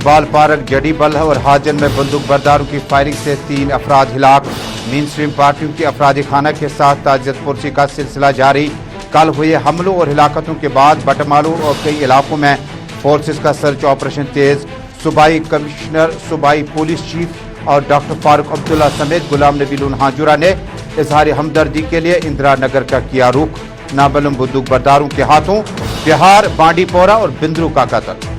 Iqbal park, जड़ी बल्ह और हाजन में बंदूक बरदारों की फायरिंग से 3 अफराद हिलाक। मेन स्ट्रीम पार्टियों की अफरादी खाना के साथ ताजियत पुरसी का सिलसिला जारी। कल हुए हमलों और हिलाकतों के बाद बटमालू और कई इलाकों में फोर्सेस का सर्च ऑपरेशन तेज। सूबाई कमिश्नर, सूबाई पुलिस चीफ और डॉक्टर फारूक अब्दुल्ला समेत गुलाम नबी लुनहाजुरा ने इजहार हमदर्दी के लिए इंदिरा नगर का किया रुख। नामालूम बंदूक बरदारों के हाथों बिहार, बांडीपोरा और बिंद्रू का कत्ल।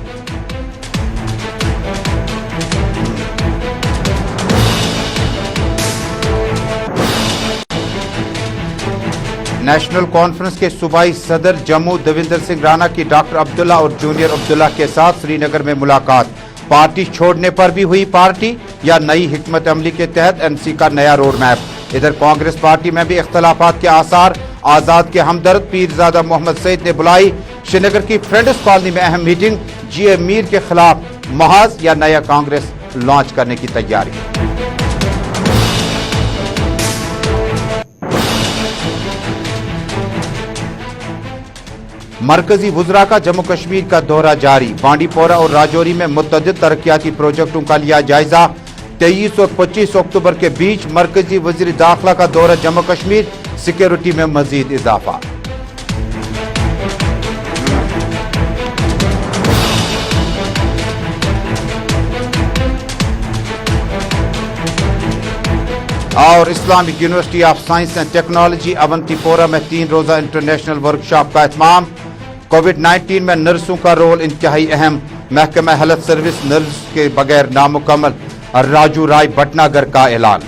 नेशनल कॉन्फ्रेंस के सूबाई सदर जम्मू देवेंद्र सिंह राणा की डॉक्टर अब्दुल्ला और जूनियर अब्दुल्ला के साथ श्रीनगर में मुलाकात। पार्टी छोड़ने पर भी हुई पार्टी या नई हिकमत अमली के तहत एनसी का नया रोड मैप। इधर कांग्रेस पार्टी में भी इख्तलाफात के आसार। आजाद के हमदर्द पीरजादा मोहम्मद सईद ने बुलाई श्रीनगर की फ्रेंड्स कॉलोनी में अहम मीटिंग। जीए मीर के खिलाफ महाज या नया कांग्रेस लॉन्च करने की तैयारी। मरकजी वुज़रा का जम्मू कश्मीर का दौरा जारी। बांडीपोरा और राजौरी में मुतअद्दिद तरक्याती प्रोजेक्टों का लिया जायजा। 23 और 25 अक्टूबर के बीच मरकजी वज़ीर दाखिला का दौरा जम्मू कश्मीर। सिक्योरिटी में मजीद इजाफा। और Islamic university of science and technology Awantipora में 3 रोजा इंटरनेशनल वर्कशॉप का इत्माम। कोविड-19 में नर्सों का रोल इंतहाई अहम। महकमा हेल्थ सर्विस नर्स के बगैर नामुकम्मल। राजू राय भटनागर का ऐलान।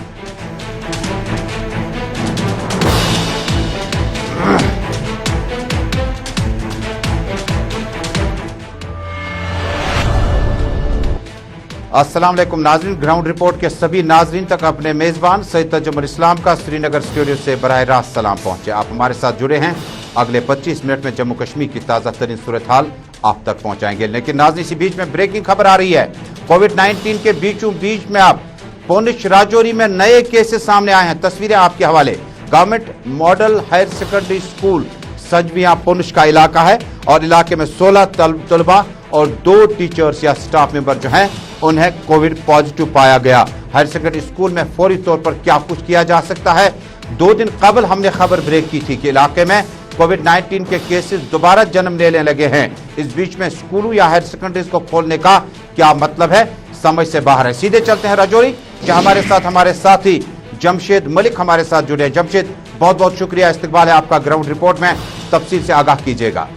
अस्सलाम वालेकुम नाज़रीन, ग्राउंड रिपोर्ट के सभी नाज़रीन तक अपने मेज़बान सैयद तजुम्मल इस्लाम का श्रीनगर स्टूडियो से बराह रास्त सलाम पहुंचे। आप हमारे साथ जुड़े हैं। अगले 25 मिनट में जम्मू कश्मीर की ताज़ा तरीन सूरत हाल आप तक पहुंचाएंगे। लेकिन नाज़रीन, इसी बीच में ब्रेकिंग खबर आ रही है। कोविड-19 के बीचों बीच में अब पुंछ राजौरी में नए केसेस सामने आए हैं। तस्वीरें आपके हवाले। Government model higher secondary school Sajmia Poonch का इलाका है और इलाके में 16 तलबा और 2 टीचर्स या स्टाफ मेंबर जो हैं उन्हें कोविड पॉजिटिव पाया गया। हायर सेकेंडरी स्कूल में फौरी तौर पर क्या कुछ किया जा सकता है। 2 दिन कबल हमने खबर ब्रेक की थी कि इलाके में कोविड-19 के केसेस दोबारा जन्म लेने लगे हैं। इस बीच में स्कूलों या हायर सेकेंडरीज को खोलने का क्या मतलब है, समझ से बाहर है। सीधे चलते हैं राजौरी, जहां हमारे साथी जमशेद मलिक हमारे साथ जुड़े हैं। जमशेद, बहुत बहुत शुक्रिया, इस्तकबाल है आपका ग्राउंड रिपोर्ट में। तफसील से आगाह कीजिएगा।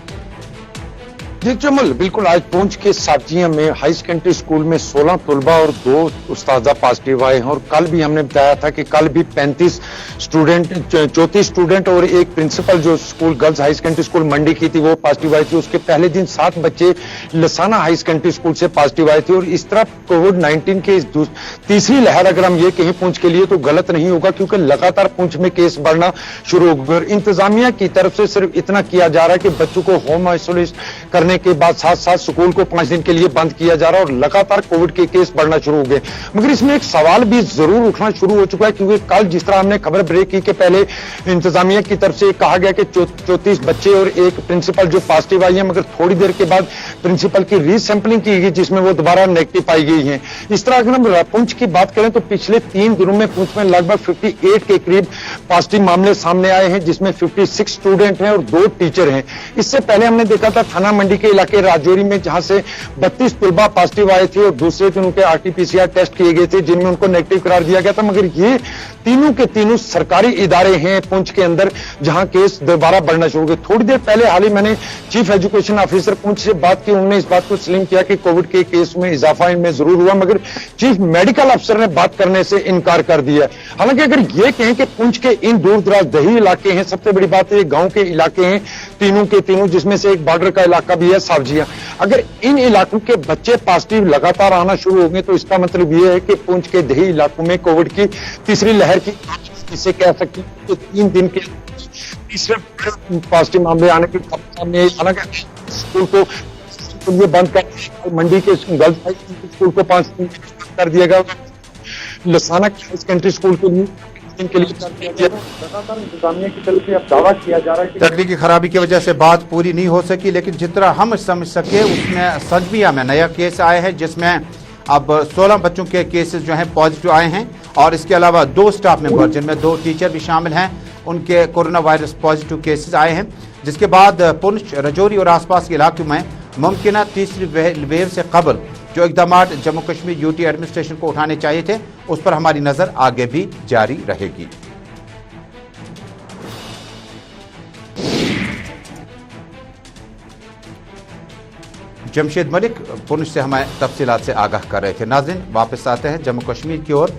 जी जमल, बिल्कुल। आज पुंछ के साजिया में हाई सेकेंडरी स्कूल में 16 तलबा और 2 उस्तादा पॉजिटिव आए हैं और कल भी हमने बताया था कि कल भी 34 स्टूडेंट और एक प्रिंसिपल जो school girls high secondary school Mandi की थी वो पॉजिटिव आई थी। उसके पहले दिन 7 बच्चे लसाना हाई सेकेंडरी स्कूल से पॉजिटिव आए थे। और इस तरह कोविड-19 के तीसरी लहर अगर हम ये कहें पुंछ के लिए तो गलत नहीं होगा, क्योंकि लगातार पुंछ में केस बढ़ना शुरू हो गए। इंतजामिया की तरफ से सिर्फ इतना किया जा रहा है कि बच्चों को होम आइसोलेशन करने के बाद साथ साथ स्कूल को 5 दिन के लिए बंद किया जा रहा है और लगातार कोविड के केस बढ़ना शुरू हो गए। मगर इसमें एक सवाल भी जरूर उठना शुरू हो चुका है, क्योंकि कल जिस तरह हमने खबर ब्रेक की कि पहले इंतजामिया की तरफ से कहा गया कि 34 बच्चे और एक प्रिंसिपल जो पॉजिटिव आई है, मगर थोड़ी देर के बाद प्रिंसिपल की रीसैंपलिंग की गई जिसमें वो दोबारा नेगेटिव पाई गई है। इस तरह अगर हम पुंछ की बात करें तो पिछले 3 दिनों में पुंछ में लगभग 58 के करीब पॉजिटिव मामले सामने आए हैं, जिसमें 56 स्टूडेंट हैं और 2 टीचर हैं। इससे पहले हमने देखा था थाना मंडी के इलाके राजौरी में, जहां से 32 तलबा पॉजिटिव आए थे और दूसरे दिन उनके आरटीपीसीआर टेस्ट किए गए थे जिनमें उनको नेगेटिव करार दिया गया था। मगर ये तीनों के तीनों सरकारी इदारे हैं पुंछ के अंदर जहां केस दोबारा बढ़ना शुरू हो गए। थोड़ी देर पहले हाल ही मैंने चीफ एजुकेशन ऑफिसर पुंछ से बात की। उन्होंने इस बात को स्लिम किया कि कोविड के केस में इजाफा इनमें जरूर हुआ, मगर चीफ मेडिकल अफसर ने बात करने से इनकार कर दिया। हालांकि अगर ये कहें कि पुंछ के इन दूर दराज दही इलाके हैं, सबसे बड़ी बात है गांव के इलाके हैं तीनों के तीनों, जिसमें से एक बॉर्डर का इलाका भी है सावजिया। अगर इन इलाकों के बच्चे पॉजिटिव लगातार आना शुरू हो गए तो इसका मतलब यह है कि पुंछ के दही इलाकों में कोविड की तीसरी लहर की इसे कह सकते हैं कि 3 दिन के तीसरे पॉजिटिव मामले आने की खबर सामने। हालांकि स्कूल को ये बंद कर मंडी के गर्ल्स स्कूल को 5 दिन कर दिया गया। लसाना हाई सेकेंडरी स्कूल के लिए इनके लिए लगातार इंतजामिया की तरफ से अब दावा किया जा रहा है कि तकनीकी खराबी की वजह से बात पूरी नहीं हो सकी, लेकिन जितना हम समझ सके उसमें संजमिया में नया केस आए हैं जिसमें अब 16 बच्चों के केसेस जो हैं पॉजिटिव आए हैं और इसके अलावा 2 स्टाफ मेंबर जिनमें 2 टीचर भी शामिल हैं उनके कोरोना वायरस पॉजिटिव केसेस आए हैं, जिसके बाद पुंछ, रजौरी और आसपास के इलाकों में मुमकिन तीसरी वेव से कबल जो इकदाम जम्मू कश्मीर यूटी एडमिनिस्ट्रेशन को उठाने चाहिए थे उस पर हमारी नजर आगे भी जारी रहेगी। जमशेद मलिक पुंछ से हमें तफसीलात से आगाह कर रहे थे। नाज़रीन, वापस आते हैं जम्मू कश्मीर की ओर।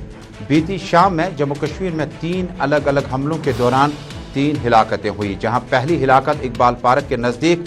बीती शाम में जम्मू कश्मीर में 3 अलग अलग हमलों के दौरान 3 हिलाकतें हुई, जहां पहली हिलाकत इकबाल पार्क के नज़दीक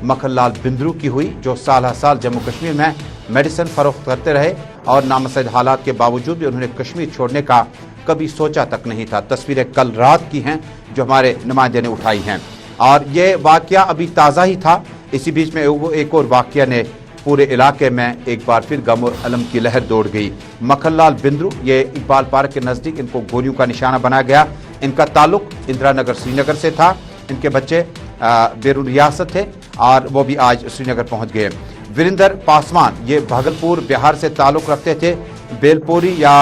मक्खनलाल बिंद्रू की हुई जो साल साल जम्मू कश्मीर में मेडिसिन फरोख्त करते रहे और नामसद हालात के बावजूद भी उन्होंने कश्मीर छोड़ने का कभी सोचा तक नहीं था। तस्वीरें कल रात की हैं जो हमारे नुमाइंदे ने उठाई हैं और ये वाकया अभी ताज़ा ही था। इसी बीच में एक और वाकया ने पूरे इलाके में एक बार फिर गम और अलम की लहर दौड़ गई। मक्खनलाल बिंद्रू ये इकबाल पार्क के नज़दीक इनको गोलियों का निशाना बनाया गया। इनका ताल्लुक इंदिरा नगर श्रीनगर से था। इनके बच्चे बैरून रियासत थे और वो भी आज श्रीनगर पहुंच गए। वीरेंद्र पासवान ये भागलपुर बिहार से ताल्लुक रखते थे। बेलपुरी या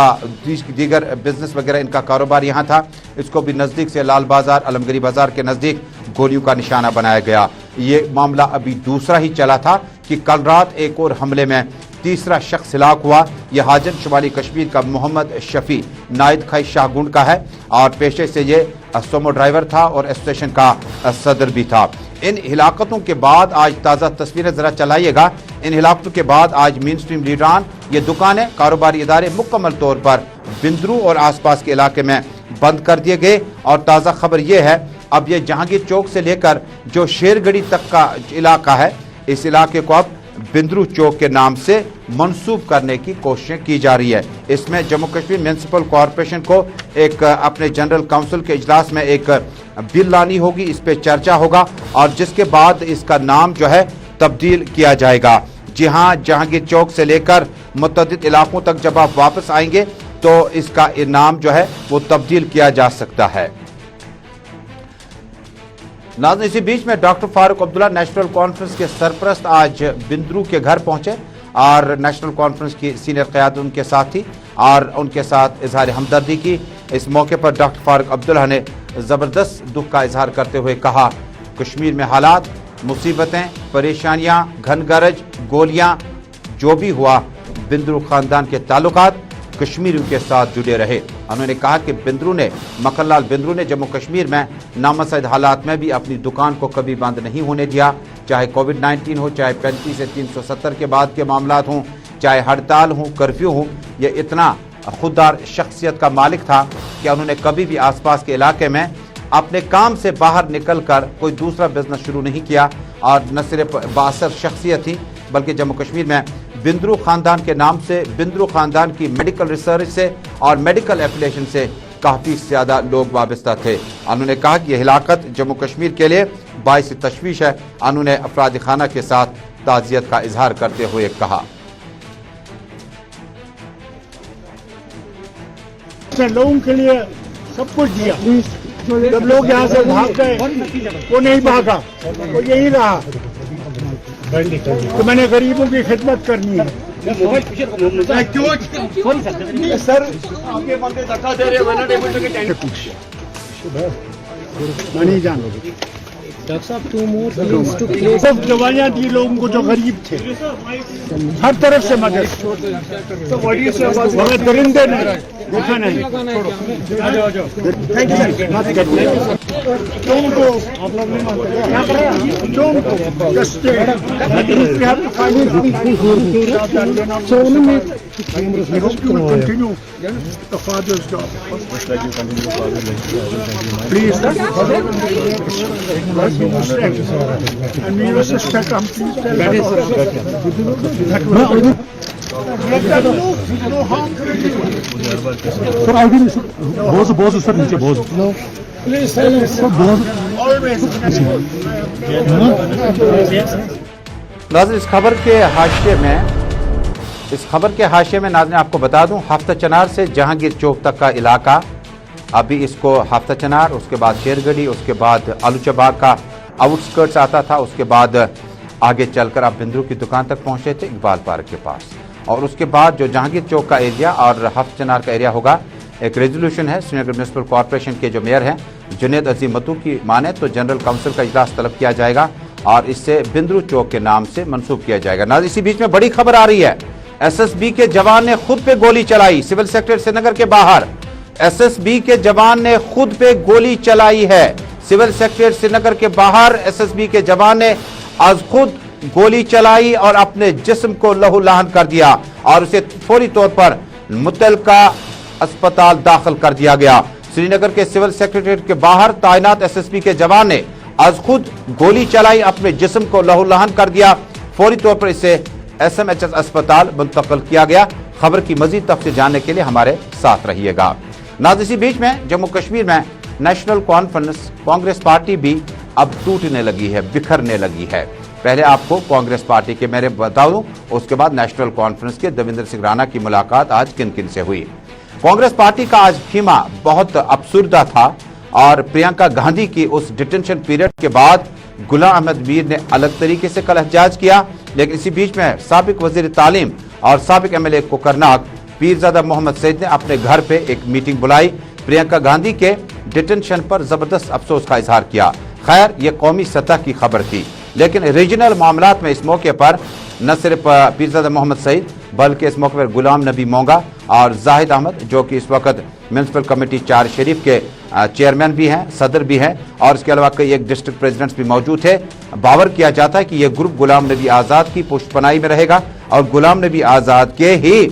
दीगर बिजनेस वगैरह इनका कारोबार यहाँ था। इसको भी नज़दीक से लाल बाजार, अलमगरी बाजार के नज़दीक गोलियों का निशाना बनाया गया। ये मामला अभी दूसरा ही चला था कि कल रात एक और हमले में तीसरा शख्स हिलाक हुआ। यह हाजन शुमाली कश्मीर का मोहम्मद शफी नायद खाई शाहगुंड का है और पेशे से ये सोमो ड्राइवर था और एसोसिएशन का सदर भी था। इन हिलाकतों के बाद आज ताज़ा तस्वीरें ज़रा चलाइएगा। इन हिलाकतों के बाद आज मेन स्ट्रीम लीडरान, ये दुकानें, कारोबारी इदारे मुकम्मल तौर पर बिंद्रू और आसपास के इलाके में बंद कर दिए गए और ताज़ा खबर यह है अब ये जहांगीर चौक से लेकर जो शेरगढ़ी तक का इलाका है इस इलाके को अब बिंद्रू चौक के नाम से मंसूब करने की कोशिशें की जा रही है। इसमें जम्मू कश्मीर म्यूनसिपल कॉरपोरेशन को एक अपने जनरल काउंसिल के इजलास में एक बिल लानी होगी, इस पे चर्चा होगा और जिसके बाद इसका नाम जो है तब्दील किया जाएगा। जी हाँ, जहांगीर चौक से लेकर मुतअद्दिद इलाकों तक जब आप वापस आएंगे तो इसका नाम जो है वो तब्दील किया जा सकता है। नाज़रीन, इसी बीच में doctor Farooq Abdullah national conference के सरपरस्त आज बिंद्रू के घर पहुंचे और नेशनल कॉन्फ्रेंस की सीनियर क़यादत उनके साथ थी और उनके साथ इजहार हमदर्दी की। इस मौके पर डॉक्टर फारूक अब्दुल्ला ने ज़बरदस्त दुख का इजहार करते हुए कहा, कश्मीर में हालात, मुसीबतें, परेशानियां, घनगरज, गोलियां, जो भी हुआ बिंद्रू ख़ानदान के ताल्लुकात कश्मीरियों के साथ जुड़े रहे। उन्होंने कहा कि बिंद्रू ने, मक्खनलाल बिंद्रू ने जम्मू कश्मीर में नामसद हालात में भी अपनी दुकान को कभी बंद नहीं होने दिया, चाहे कोविड-19 हो, चाहे 35 से 370 के बाद के मामलात हों, चाहे हड़ताल हो, कर्फ्यू हो। ये इतना खुददार शख्सियत का मालिक था कि उन्होंने कभी भी आसपास के इलाके में अपने काम से बाहर निकलकर कोई दूसरा बिजनेस शुरू नहीं किया और न सिर्फ बासर शख्सियत थी बल्कि जम्मू कश्मीर में बिंद्रू ख़ानदान के नाम से, बिंद्रू ख़ानदान की मेडिकल रिसर्च से और मेडिकल एफिलिएशन से काफ़ी ज़्यादा लोग वाबस्ता थे। उन्होंने कहा कि यह हिलाकत जम्मू कश्मीर के लिए बाइस तशवीश है। उन्होंने अफराद खाना के साथ ताज़ियत का इजहार करते हुए कहा, लोगों के लिए सब कुछ दिया। जब लोग यहाँ से भाग गए वो नहीं भागा, वो यही रहा। तो मैंने गरीबों की खिदमत करनी है। सर आपके बंदे धक्का दे रहे नहीं जान सब दवाइयाँ दी लोगों को जो गरीब थे, हर तरफ से मदद। मगर दरिंदे नहीं देखा नहीं। सर आगे बहुत सर नीचे बहुत नाज़रीन, इस खबर के हाशिए में नाज़रीन आपको बता दूं, हफ्ता चनार से जहांगीर चौक तक का इलाका अभी इसको हाफ्ता चनार, उसके बाद शेरगढ़ी, उसके बाद आलूचाबाग का आउटस्कर्ट्स आता था, उसके बाद आगे चलकर आप बिंद्रू की दुकान तक पहुंचे थे इकबाल पार्क के पास, और उसके बाद जो जहांगीर चौक का एरिया और हाफ्ता चनार का एरिया होगा, एक रेजोल्यूशन है श्रीनगर म्यूनिसिपल कॉर्पोरेशन के जो मेयर हैं जुनेद अजीम मतू की माने तो जनरल काउंसिल का इजलास तलब किया जाएगा और इससे बिंद्रू चौक के नाम से मंसूब किया जाएगा। नाज़रीन, इसी बीच में बड़ी खबर आ रही है, एसएसबी के जवान ने खुद पे गोली चलाई सिविल सेक्रेटरी श्रीनगर के बाहर। एसएसबी के जवान ने खुद पे गोली चलाई है सिविल सेक्रेटरी श्रीनगर के बाहर। एसएसबी के जवान ने आज खुद गोली चलाई और अपने जिस्म को लहूलुहान कर दिया और उसे फौरी तौर पर मुतल्लिका अस्पताल दाखिल कर दिया गया। श्रीनगर के सिविल सेक्रेटरीट के बाहर तैनात एसएसबी के जवान ने आज खुद गोली चलाई, अपने जिस्म को लहूलुहान कर दिया। फौरी तौर पर इसे एसएमएचएस अस्पताल मुंतकिल किया गया। खबर की मजीद तफसील जानने के लिए हमारे साथ रहिएगा। नाज़रीन, इसी बीच में जम्मू कश्मीर में नेशनल कॉन्फ्रेंस कांग्रेस पार्टी भी अब टूटने लगी है, बिखरने लगी है। पहले आपको कांग्रेस पार्टी के मेरे बता दूं, उसके बाद नेशनल कॉन्फ्रेंस के देवेंद्र सिंह राणा की मुलाकात आज किन किन से हुई। कांग्रेस पार्टी का आज खीमा बहुत अफसुर्दा था और प्रियंका गांधी की उस डिटेंशन पीरियड के बाद गुलाम अहमद मीर ने अलग तरीके से कल एहतजाज किया, लेकिन इसी बीच में साबिक वजीर तालीम और साबिक एमएलए कोकरनाग पीरजादा मोहम्मद सईद ने अपने घर पे एक मीटिंग बुलाई, प्रियंका गांधी के डिटेंशन पर जबरदस्त अफसोस का इजहार किया। खैर, ये कौमी सतह की खबर थी, लेकिन रीजनल मामलात में इस मौके पर न सिर्फ पीरजादा मोहम्मद सईद बल्कि इस मौके पर गुलाम नबी मोंगा और जाहिद अहमद जो कि इस वक्त म्यूनिसिपल कमेटी चार शरीफ के चेयरमैन भी हैं, सदर भी हैं और इसके अलावा कई एक डिस्ट्रिक्ट प्रेसिडेंट्स भी मौजूद थे। बावर किया जाता है कि यह ग्रुप गुलाम नबी आज़ाद की पुष्पनाई में रहेगा और गुलाम नबी आज़ाद के ही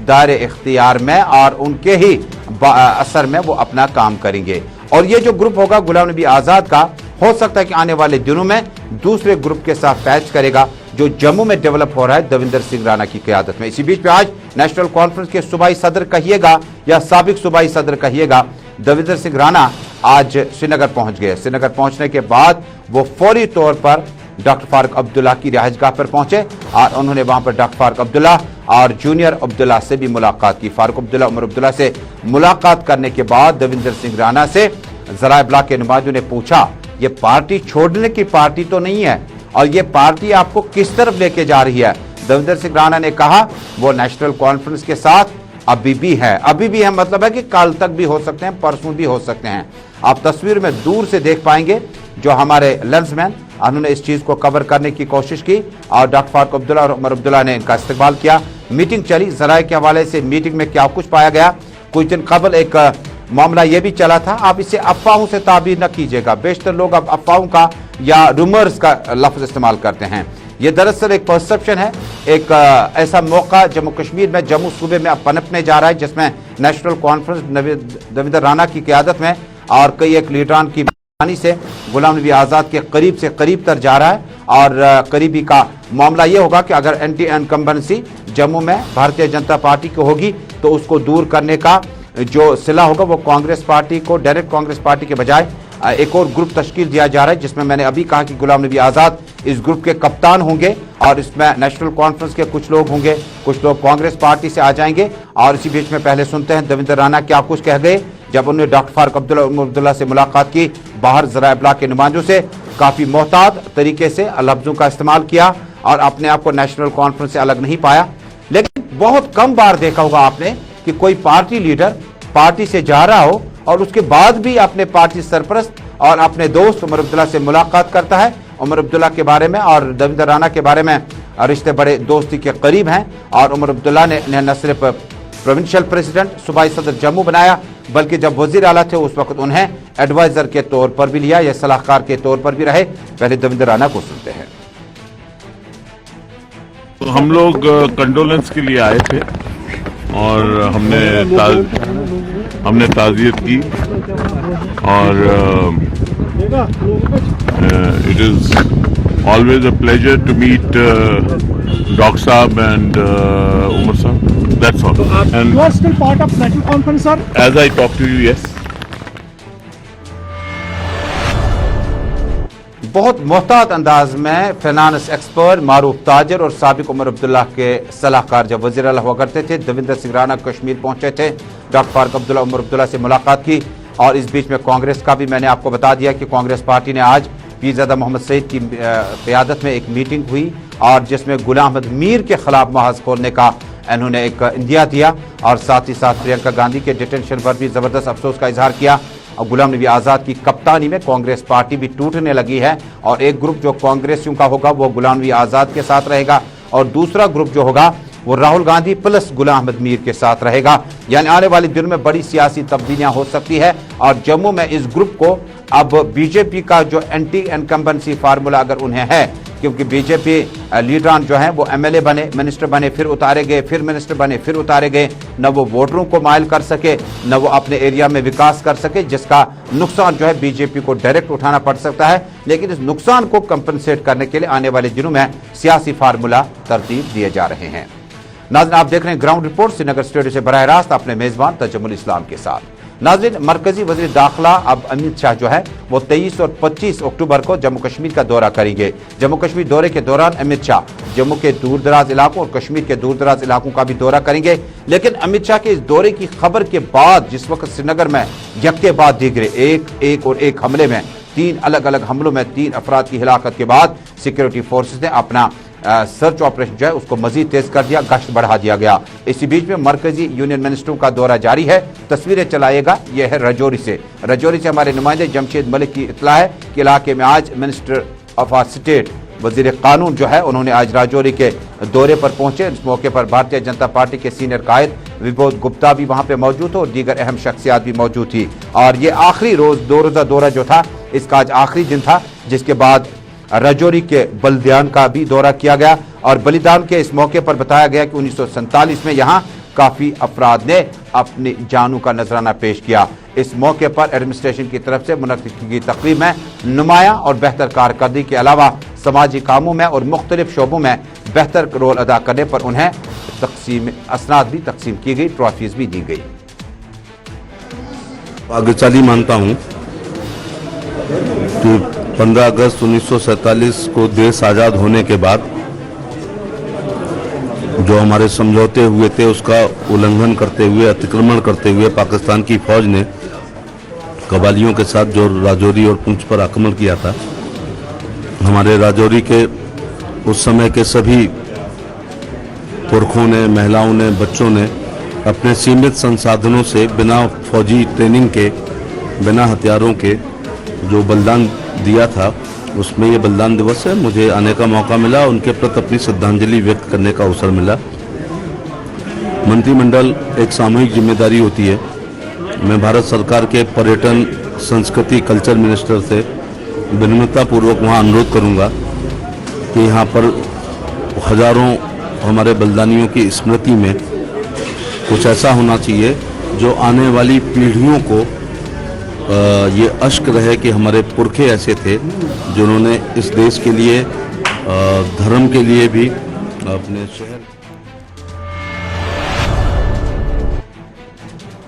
दायरे इख्तियार में और उनके ही असर में वो अपना काम करेंगे। और ये जो ग्रुप होगा गुलाम नबी आज़ाद का, हो सकता है कि आने वाले दिनों में दूसरे ग्रुप के साथ पैच करेगा जो जम्मू में डेवलप हो रहा है देवेंद्र सिंह राणा की क़यादत में। इसी बीच में आज नेशनल कॉन्फ्रेंस के सूबाई सदर कहिएगा या साबिक सूबाई सदर कहिएगा, देवेंद्र सिंह राणा आज श्रीनगर पहुंच गए। श्रीनगर पहुंचने के बाद वो फौरी तौर पर डॉक्टर फारूक अब्दुल्ला की रिहाइशगाह पर पहुंचे और उन्होंने वहां पर डॉक्टर फारूक अब्दुल्ला और जूनियर अब्दुल्ला से भी मुलाकात की। फारूक अब्दुल्ला, उमर अब्दुल्ला से मुलाकात करने के बाद देवेंद्र सिंह राणा से ज़राए इब्लाग के नुमाइंदों ने पूछा, ये पार्टी छोड़ने की पार्टी तो नहीं है और ये पार्टी आपको किस तरफ लेके जा रही है। देवेंद्र सिंह राणा ने कहा वो नेशनल कॉन्फ्रेंस के साथ अभी भी है मतलब है कि कल तक भी हो सकते हैं, परसों भी हो सकते हैं। आप तस्वीर में दूर से देख पाएंगे जो हमारे लेंसमैन उन्होंने इस चीज को कवर करने की कोशिश की और डॉक्टर फारूक अब्दुल्ला और उमर अब्दुल्ला ने इनका इस्तकबाल किया। मीटिंग चली, ज़राए के हवाले से मीटिंग में क्या कुछ पाया गया। कुछ दिन कबल एक मामला यह भी चला था, आप इसे अफवाहों से ताबीर न कीजिएगा। बेशतर लोग अब अफवाहों का या रूमर्स का लफ्ज इस्तेमाल करते हैं। ये दरअसल एक परसेप्शन है, एक ऐसा मौका जम्मू कश्मीर में, जम्मू सूबे में अब पनपने जा रहा है जिसमें नेशनल कॉन्फ्रेंस देवेंद्र राणा की क़यादत में और कई एक लीडरान की से गुलाम नबी आज़ाद के करीब से करीब तर जा रहा है। और करीबी का मामला यह होगा कि अगर एंटी इनकम्बेंसी जम्मू में भारतीय जनता पार्टी को होगी तो उसको दूर करने का जो सिला होगा वो कांग्रेस पार्टी को, डायरेक्ट कांग्रेस पार्टी के बजाय एक और ग्रुप तश्कील दिया जा रहा है जिसमें मैंने अभी कहा कि गुलाम नबी आज़ाद इस ग्रुप के कप्तान होंगे और इसमें नेशनल कॉन्फ्रेंस के कुछ लोग होंगे, कुछ लोग कांग्रेस पार्टी से आ जाएंगे। और इसी बीच में पहले सुनते हैं देवेंद्र राणा क्या कुछ कह गए जब उन्होंने डॉक्टर फारूक अब्दुल्ला उमर अब्दुल्ला से मुलाकात की। बाहर ज़राए इब्लाग के नुमाइंदों से काफी मोहतात तरीके से लफ्जों का इस्तेमाल किया और अपने आप को नेशनल कॉन्फ्रेंस से अलग नहीं पाया। लेकिन बहुत कम बार देखा होगा आपने कि कोई पार्टी लीडर पार्टी से जा रहा हो और उसके बाद भी अपने पार्टी सरपरस्त और अपने दोस्त उमर अब्दुल्ला से मुलाकात करता है। उमर अब्दुल्ला के बारे में और देवेंद्र राणा के बारे में रिश्ते बड़े दोस्ती के करीब हैं और उमर अब्दुल्ला ने इन्हें न सिर्फ प्रोविंशियल प्रेसिडेंट, सूबाई सदर जम्मू बनाया बल्कि जब वजीर आला थे उस वक्त उन्हें एडवाइजर के तौर पर भी लिया या सलाहकार के तौर पर भी रहे। पहले देवेंद्र राणा को सुनते हैं। तो हम लोग कंडोलेंस के लिए आए थे और हमने ताज़ियत की और it is always a pleasure to meet doctor साहब एंड उमर साहब। That's all. And you are still part of national conference, sir? As I talk to you, yes. बहुत मोहतात अंदाज में फाइनेंस एक्सपर्ट मारूफ ताजर और साबिक उमर अब्दुल्ला के सलाहकार जब वज़ीर आला हुआ करते थे देवेंद्र सिंह राणा कश्मीर पहुंचे थे। डॉक्टर फारूक अब्दुल्ला उमर अब्दुल्ला से मुलाकात की और इस बीच में कांग्रेस का भी मैंने आपको बता दिया कि कांग्रेस पार्टी ने आज पीरजादा मोहम्मद सईद की क़यादत में एक मीटिंग हुई और जिसमें गुलाम अहमद मीर के खिलाफ महाज खोलने का इन्होंने एक इंदिया दिया और साथ ही साथ प्रियंका गांधी के डिटेंशन पर भी जबरदस्त अफसोस का इजहार किया। और गुलाम नबी आज़ाद की कप्तानी में कांग्रेस पार्टी भी टूटने लगी है और एक ग्रुप जो कांग्रेसियों का होगा वो गुलाम नबी आज़ाद के साथ रहेगा और दूसरा ग्रुप जो होगा वो राहुल गांधी प्लस गुलाम अहमद मीर के साथ रहेगा। यानी आने वाले दिनों में बड़ी सियासी तब्दीलियां हो सकती है और जम्मू में इस ग्रुप को अब बीजेपी का जो एंटी इनकम्बेंसी फार्मूला अगर उन्हें है, क्योंकि बीजेपी लीडरान जो हैं वो एमएलए बने, मिनिस्टर बने, फिर उतारे गए, फिर मिनिस्टर बने, फिर उतारे गए, न वो वोटरों को माइल कर सके, न वो अपने एरिया में विकास कर सके, जिसका नुकसान जो है बीजेपी को डायरेक्ट उठाना पड़ सकता है। लेकिन इस नुकसान को कंपनसेट करने के लिए आने वाले दिनों में सियासी फार्मूला तरतीब दिए जा रहे हैं। नाज़रीन, आप देख रहे हैं ग्राउंड रिपोर्ट श्रीनगर स्टूडियो से बराह रास्त अपने मेजबान तजम्मुल इस्लाम के साथ। नाज़रीन, मरकजी वज़ीर दाखिला अब अमित शाह जो है वो 23 और 25 अक्टूबर को जम्मू कश्मीर का दौरा करेंगे। जम्मू कश्मीर दौरे के दौरान अमित शाह जम्मू के दूर दराज इलाकों और कश्मीर के दूर दराज इलाकों का भी दौरा करेंगे। लेकिन अमित शाह के इस दौरे की खबर के बाद जिस वक्त श्रीनगर में यके बाद दीगरे एक हमले में 3 अलग अलग हमलों में 3 अफराद की हिलाकत के बाद सिक्योरिटी फोर्सेज ने अपना सर्च ऑपरेशन जो है उसको मजीद तेज कर दिया, गश्त बढ़ा दिया गया। इसी बीच में मरकजी यूनियन मिनिस्टरों का दौरा जारी है। तस्वीरें चलाएगा यह है रजौरी से हमारे नुमाइंदे जमशेद मलिक की इत्तला है कि इलाके में आज मिनिस्टर ऑफ स्टेट वजीर कानून जो है उन्होंने आज राजौरी के दौरे पर पहुंचे। इस मौके पर भारतीय जनता पार्टी के सीनियर कायद विबोध गुप्ता भी वहां पे मौजूद थे और दीगर अहम शख्सियात भी मौजूद थी। और ये आखिरी रोज 2 रोजा दौरा जो था इसका आज आखिरी दिन था, जिसके बाद राजौरी के बलिदान का भी दौरा किया गया और बलिदान के इस मौके पर बताया गया कि 1947 में यहाँ काफी अफराद ने अपनी जानों का नजराना पेश किया। इस मौके पर एडमिनिस्ट्रेशन की तरफ से मुनक्किद की तकरीब में नुमाया और बेहतर कारकर्दगी के अलावा समाजी कामों में और मुख्तलिफ शोबों में बेहतर रोल अदा करने पर उन्हें असनाद भी तकसीम की गई, ट्रॉफीज भी दी गई। भाग्यशाली मानता हूँ कि 15 अगस्त 1947 को देश आज़ाद होने के बाद जो हमारे समझौते हुए थे उसका उल्लंघन करते हुए, अतिक्रमण करते हुए पाकिस्तान की फौज ने कबालियों के साथ जो राजौरी और पुंछ पर आक्रमण किया था, हमारे राजौरी के उस समय के सभी पुरखों ने, महिलाओं ने, बच्चों ने अपने सीमित संसाधनों से बिना फौजी ट्रेनिंग के, बिना हथियारों के जो बलिदान दिया था, उसमें ये बलिदान दिवस है। मुझे आने का मौका मिला, उनके प्रति अपनी श्रद्धांजलि व्यक्त करने का अवसर मिला। मंत्रिमंडल एक सामूहिक जिम्मेदारी होती है। मैं भारत सरकार के पर्यटन, संस्कृति, कल्चर मिनिस्टर से विनम्रतापूर्वक वहाँ अनुरोध करूँगा कि यहाँ पर हजारों हमारे बलिदानियों की स्मृति में कुछ ऐसा होना चाहिए जो आने वाली पीढ़ियों को ये अश्क रहे कि हमारे पुरखे ऐसे थे जिन्होंने इस देश के लिए, धर्म के लिए भी अपने शहर।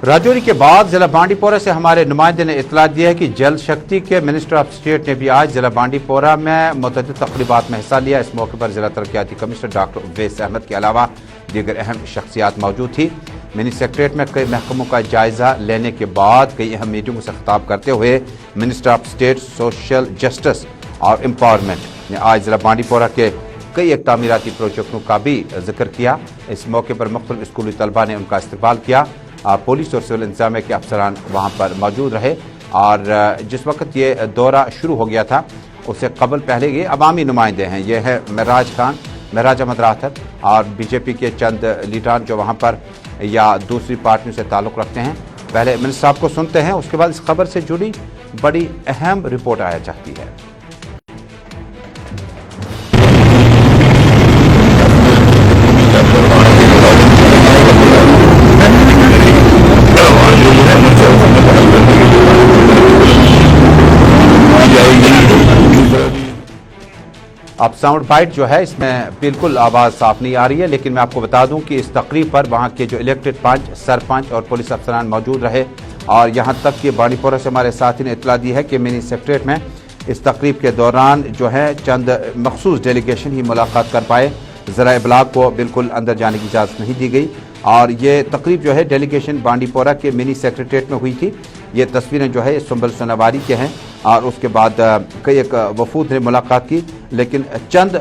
राजौरी के बाद जिला बांडीपोरा से हमारे नुमाइंदे ने इतला दी है कि जल शक्ति के मिनिस्टर ऑफ स्टेट ने भी आज जिला बांडीपोरा में मुतअद्दिद तक़रीबात में हिस्सा लिया। इस मौके पर जिला तरक्याती कमिश्नर डॉक्टर उवैस अहमद के अलावा दीगर अहम शख्सियात मौजूद थी। मिनी सेक्रेटरीट में कई महकमों का जायजा लेने के बाद कई अहम मीटिंगों से खिताब करते हुए minister of state social justice और एम्पावरमेंट ने आज जिला बांडीपोरा के कई एक तामीराती प्रोजेक्टों का भी जिक्र किया। इस मौके पर मुख्तलिफ स्कूली तलबा ने उनका इस्तकबाल किया। पुलिस और सिविल इंतजामिया के अफसरान वहाँ पर मौजूद रहे और जिस वक्त ये दौरा शुरू हो गया था उससे कबल पहले ये अवामी नुमाइंदे हैं। ये है महराज अहमद राथर और बीजेपी के चंद लीडरान जो वहाँ पर या दूसरी पार्टियों से ताल्लुक़ रखते हैं। पहले मिनिस्टर साहब को सुनते हैं, उसके बाद इस खबर से जुड़ी बड़ी अहम रिपोर्ट आया चाहती है। अब साउंड बाइट जो है इसमें बिल्कुल आवाज़ साफ नहीं आ रही है, लेकिन मैं आपको बता दूं कि इस तकरीब पर वहां के जो इलेक्टेड पंच, सरपंच और पुलिस अफसरान मौजूद रहे और यहां तक कि बांडीपोरा से हमारे साथी ने इतला दी है कि मिनी सेक्रेटरीट में इस तकरीब के दौरान जो है चंद मखसूस डेलीगेशन ही मुलाकात कर पाए। ज़राए इब्लाग को बिल्कुल अंदर जाने की इजाज़त नहीं दी गई और ये तकरीब जो है डेलीगेशन बांडीपोरा के मिनी सेक्रेटरीट में हुई थी। یہ تصویریں جو ہے سنبل سوناواری کے ہیں اور اس کے بعد کئی ایک وفود نے ملاقات کی، لیکن چند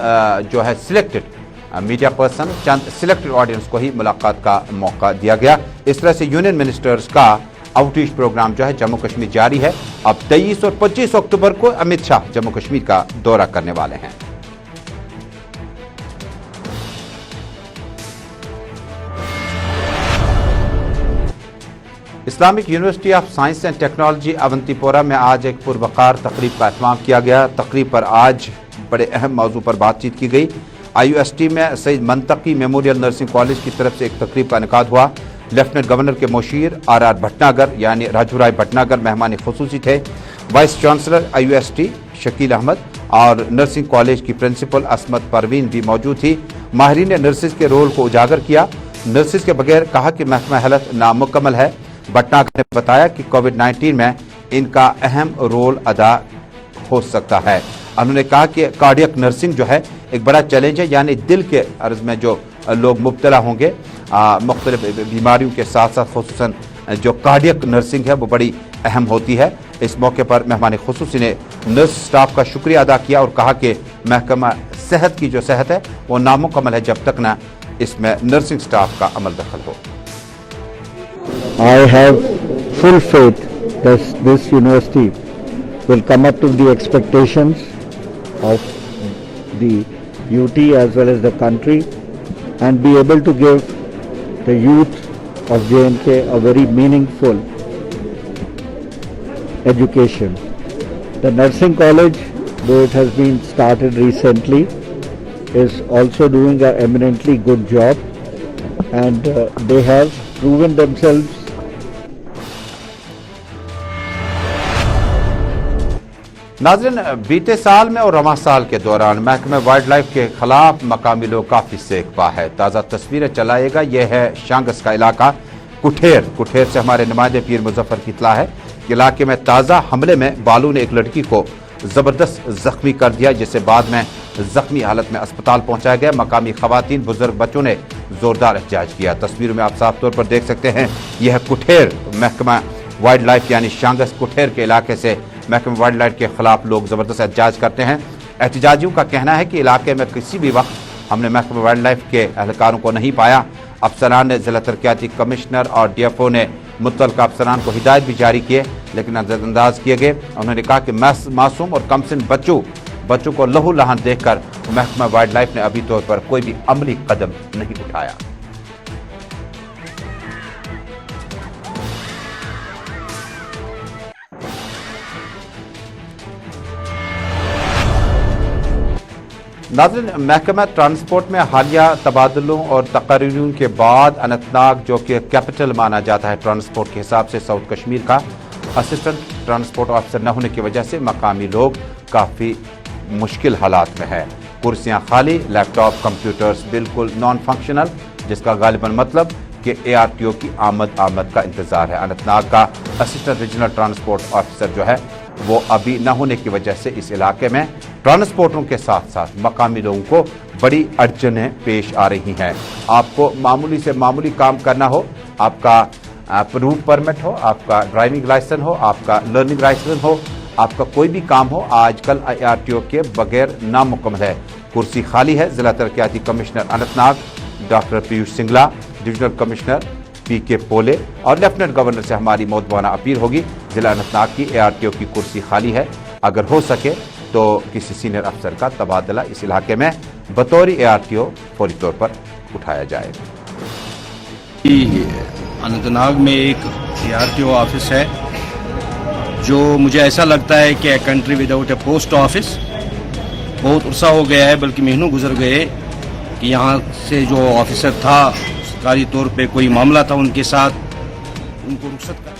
جو ہے سلیکٹڈ میڈیا پرسن، چند سلیکٹڈ آڈینس کو ہی ملاقات کا موقع دیا گیا۔ اس طرح سے یونین منسٹرز کا آؤٹ ریچ پروگرام جو ہے جموں کشمیر جاری ہے۔ اب 23 اور 25 اکتوبر کو امت شاہ جموں کشمیر کا دورہ کرنے والے ہیں۔ Islamic university of science and technology Awantipora میں آج ایک پروقار تقریب کا اہتمام کیا گیا۔ تقریب پر آج بڑے اہم موضوع پر بات چیت کی گئی۔ IUST میں سید منطقی میموریل نرسنگ کالج کی طرف سے ایک تقریب کا انعقاد ہوا۔ لیفٹننٹ گورنر کے مشیر RR بھٹناگر یعنی راجو رائے بھٹناگر مہمان خصوصی تھے۔ Vice chancellor IUST Shakeel Ahmad اور نرسنگ کالج کی پرنسپل عصمت پروین بھی موجود تھی۔ ماہرین نے نرسز کے رول کو اجاگر کیا۔ نرسز کے بغیر کہا کہ محکمہ ہیلتھ نامکمل ہے۔ بھٹناگر نے بتایا کہ کووڈ-19 میں ان کا اہم رول ادا ہو سکتا ہے۔ انہوں نے کہا کہ کارڈیک نرسنگ جو ہے ایک بڑا چیلنج ہے، یعنی دل کے عرض میں جو لوگ مبتلا ہوں گے مختلف بیماریوں کے ساتھ ساتھ خصوصاً جو کارڈیک نرسنگ ہے وہ بڑی اہم ہوتی ہے۔ اس موقع پر مہمان خصوصی نے نرس سٹاف کا شکریہ ادا کیا اور کہا کہ محکمہ صحت کی جو صحت ہے وہ نامکمل ہے جب تک نہ اس میں نرسنگ سٹاف کا عمل دخل ہو۔ I have full faith that this university will come up to the expectations of the UT as well as the country and be able to give the youth of J&K a very meaningful education. The nursing college, though it has been started recently, is also doing an eminently good job, and they have proven themselves. ناظرین، بیتے سال میں اور رواں سال کے دوران محکمہ wild life کے خلاف مقامی لوگ کافی سیک پا ہے۔ تازہ تصویریں چلائے گا یہ ہے شانگس کا علاقہ کٹھیر سے ہمارے نمائندے پیر مظفر کی اطلاع ہے کہ علاقے میں تازہ حملے میں بالوں نے ایک لڑکی کو زبردست زخمی کر دیا، جسے بعد میں زخمی حالت میں اسپتال پہنچایا گیا۔ مقامی خواتین، بزرگ، بچوں نے زوردار احتجاج کیا۔ تصویروں میں آپ صاف طور پر دیکھ سکتے ہیں یہ ہے کٹھیر، محکمہ وائلڈ لائف یعنی شانگس کٹھیر کے علاقے سے محکمہ وائلڈ لائف کے خلاف لوگ زبردست احتجاج کرتے ہیں۔ احتجاجیوں کا کہنا ہے کہ علاقے میں کسی بھی وقت ہم نے محکمہ وائلڈ لائف کے اہلکاروں کو نہیں پایا۔ افسران نے ضلع ترقیاتی کمشنر اور DFO نے متعلقہ افسران کو ہدایت بھی جاری کیے لیکن نظر انداز کیے گئے۔ انہوں نے کہا کہ معصوم اور کم سن بچوں کو لہو لہان دیکھ کر محکمہ وائلڈ لائف نے ابھی طور پر کوئی بھی عملی قدم نہیں اٹھایا۔ ناظرین، محکمہ ٹرانسپورٹ میں حالیہ تبادلوں اور تقرریوں کے بعد اننت ناگ جو کہ کیپٹل مانا جاتا ہے ٹرانسپورٹ کے حساب سے ساؤتھ کشمیر کا، اسسٹنٹ ٹرانسپورٹ آفیسر نہ ہونے کی وجہ سے مقامی لوگ کافی مشکل حالات میں ہیں۔ کرسیاں خالی، لیپ ٹاپ، کمپیوٹرز بالکل نان فنکشنل، جس کا غالباً مطلب کہ ARTO کی آمد کا انتظار ہے۔ اننت ناگ کا اسسٹنٹ ریجنل ٹرانسپورٹ آفیسر جو ہے وہ ابھی نہ ہونے کی وجہ سے اس علاقے میں ٹرانسپورٹروں کے ساتھ ساتھ مقامی لوگوں کو بڑی اڑچنیں پیش آ رہی ہیں۔ آپ کو معمولی سے معمولی کام کرنا ہو، آپ کا روٹ پرمٹ ہو، آپ کا ڈرائیونگ لائسنس ہو، آپ کا لرننگ لائسنس ہو، آپ کا کوئی بھی کام ہو، آج کل ARTO کے بغیر نامکمل ہے۔ کرسی خالی ہے۔ ضلع ترقیاتی commissioner Anantnag doctor Piyush Singla, divisional commissioner PK Pole اور لیفٹننٹ گورنر سے ہماری مودبانہ اپیل ہوگی، ضلع اننت ناگ کی ARTO کی کرسی خالی ہے، اگر ہو سکے تو کسی سینئر افسر کا تبادلہ اس علاقے میں بطور ARTO فوری طور پر اٹھایا جائے۔ اننت ناگ میں ایک ARTO آفس ہے جو مجھے ایسا لگتا ہے کہ country without a post office, بہت عرصہ ہو گیا ہے، بلکہ مہینوں گزر گئے کہ یہاں سے جو آفیسر تھا سرکاری طور پہ کوئی معاملہ تھا ان کے ساتھ، ان کو رخصت کر۔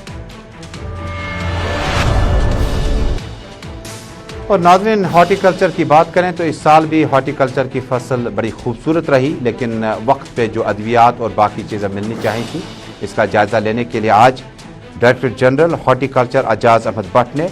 اور ناظرین، ہارٹی کلچر کی بات کریں تو اس سال بھی ہارٹی کلچر کی فصل بڑی خوبصورت رہی، لیکن وقت پہ جو ادویات اور باقی چیزیں ملنی چاہیے تھیں، اس کا جائزہ لینے کے لیے آج director general horticulture Ejaz Ahmad Bhat نے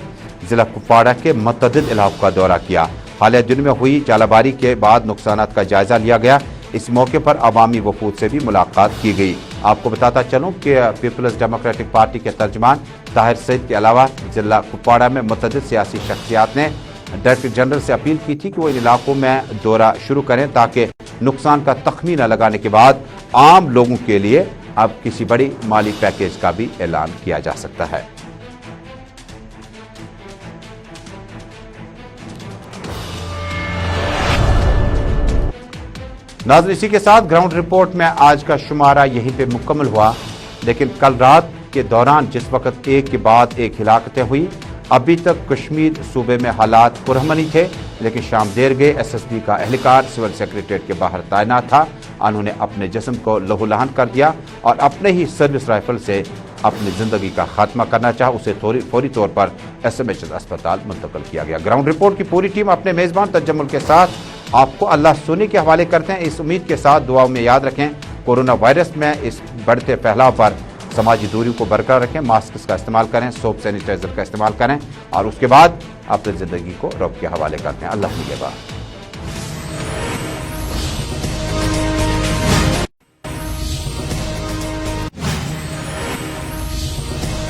ضلع کپواڑہ کے متعدد علاقوں کا دورہ کیا۔ حالیہ دن میں ہوئی جالہ باری کے بعد نقصانات کا جائزہ لیا گیا۔ اس موقع پر عوامی وفود سے بھی ملاقات کی گئی۔ आपको बताता चलूं कि पीपल्स डेमोक्रेटिक पार्टी के तर्जमान ताहिर सईद के अलावा जिला कुपवाड़ा में मुतअद्दिद सियासी शख्सियात ने डायरेक्टर जनरल से अपील की थी कि वो इन इलाकों में दौरा शुरू करें ताकि नुकसान का तखमीना लगाने के बाद आम लोगों के लिए अब किसी बड़ी माली पैकेज का भी ऐलान किया जा सकता है। नाज़रीन, इसी के साथ ग्राउंड रिपोर्ट में आज का शुमारा यहीं पे मुकम्मल हुआ, लेकिन कल रात के दौरान जिस वक्त एक के बाद एक हिलाकतें हुई, अभी तक कश्मीर सूबे में हालात पुरअमन थे, लेकिन शाम देर गए एसएसबी का एहलकार सिविल सेक्रेटेरिएट के बाहर तैनात था। उन्होंने अपने जिस्म को लहूलुहान कर दिया और अपने ही सर्विस राइफल से अपनी जिंदगी का खात्मा करना चाहा। उसे फौरी तौर पर SMH अस्पताल मुंतकिल किया गया। ग्राउंड रिपोर्ट की पूरी टीम अपने मेज़बान तजम्मुल के साथ आपको अल्लाह सुनी के हवाले करते हैं। इस उम्मीद के साथ दुआओं में याद रखें, कोरोना वायरस में इस बढ़ते फैलाव पर समाजी दूरी को बरकरार रखें, मास्क का इस्तेमाल करें, सोप सैनिटाइजर का इस्तेमाल करें और उसके बाद अपनी ज़िंदगी को रब के हवाले करते हैं। अल्लाह निगहबान।